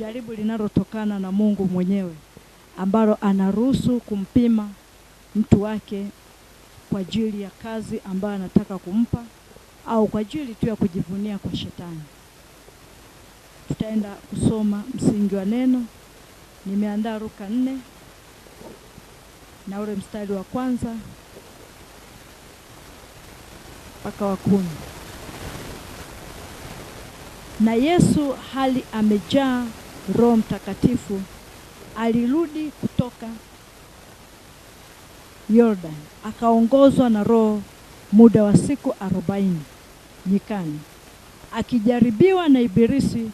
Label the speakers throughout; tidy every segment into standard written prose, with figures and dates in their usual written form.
Speaker 1: jaribu linalotokana na Mungu mwenyewe, ambalo anaruhusu kumpima mtu wake kwa ajili ya kazi ambayo anataka kumpa au kwa ajili tu ya kujivunia kwa shetani. Tutaenda kusoma msingi wa neno. Nimeandaa Luka 4 na ule mstari wa 1 mpaka wa 10. Na Yesu hali amejaa Roho Mtakatifu alirudi kutoka Yordan, akaongozwa na Roho muda wa siku 40 nyikani, akijaribiwa na Ibilisi,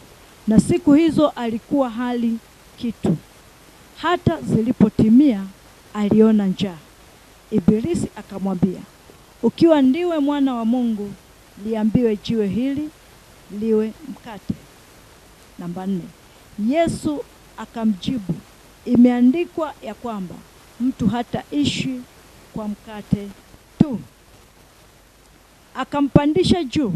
Speaker 1: na siku hizo alikuwa hali kitu. Hata zilipotimia aliona njaa. Ibilisi akamwambia, ukiwa ndiwe mwana wa Mungu, liambiwe jiwe hili liwe mkate. Namba 4. Yesu akamjibu, imeandikwa ya kwamba mtu hataishi kwa mkate tu. Akampandisha juu,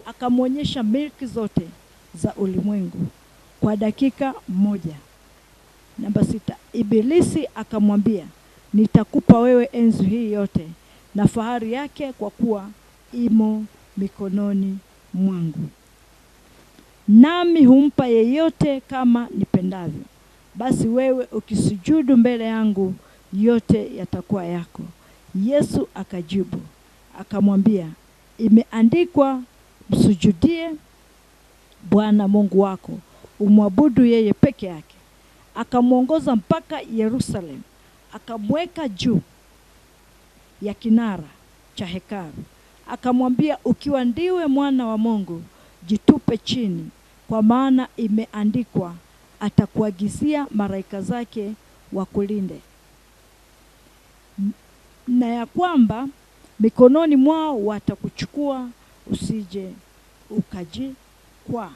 Speaker 1: akamwonyesha milki zote za ulimwengu kwa dakika 1. Namba 6. Ibilisi akamwambia, nitakupa wewe enzi hii yote na fahari yake, kwa kuwa imo mikononi mwangu, nami humpa yeyote kama nipendavyo. Basi wewe ukisujudu mbele yangu, yote yatakuwa yako. Yesu akajibu akamwambia, imeandikwa, msujudie Bwana Mungu wako, umwabudu yeye peke yake. Akamwongoza mpaka Yerusalemu, akamweka juu ya kinara cha hekalu, akamwambia, ukiwa ndiwe mwana wa Mungu, jitupe chini, kwa maana imeandikwa, atakuagizia malaika zake wakulinde, na ya kwamba mikononi mwao watakuchukua, usije ukajikwaa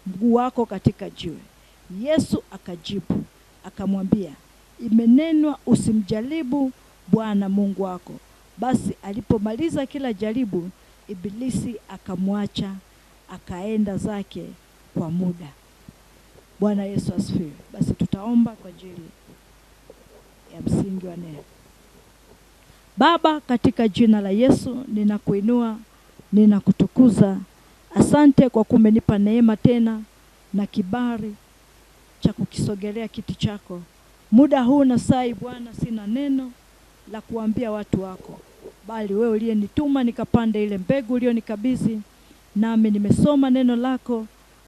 Speaker 1: mguu wako katika jiwe. Yesu akajibu akamwambia, imenenwa, usimjaribu Bwana Mungu wako. Basi alipomaliza kila jaribu, Ibilisi akamwacha, akaenda zake kwa muda. Bwana Yesu asifiwe. Basi tutaomba kwa ajili ya msingi wa neno. Baba, katika jina la Yesu ninakuinua, ninakutukuza. Asante kwa kumenipa neema tena na kibali cha kukisogelea kiti chako. Muda huu na saa, Bwana, sina neno la kuambia watu wako, bali wewe uliyenituma nikapande ile mbegu uliyonikabidhi, nami nimesoma neno lako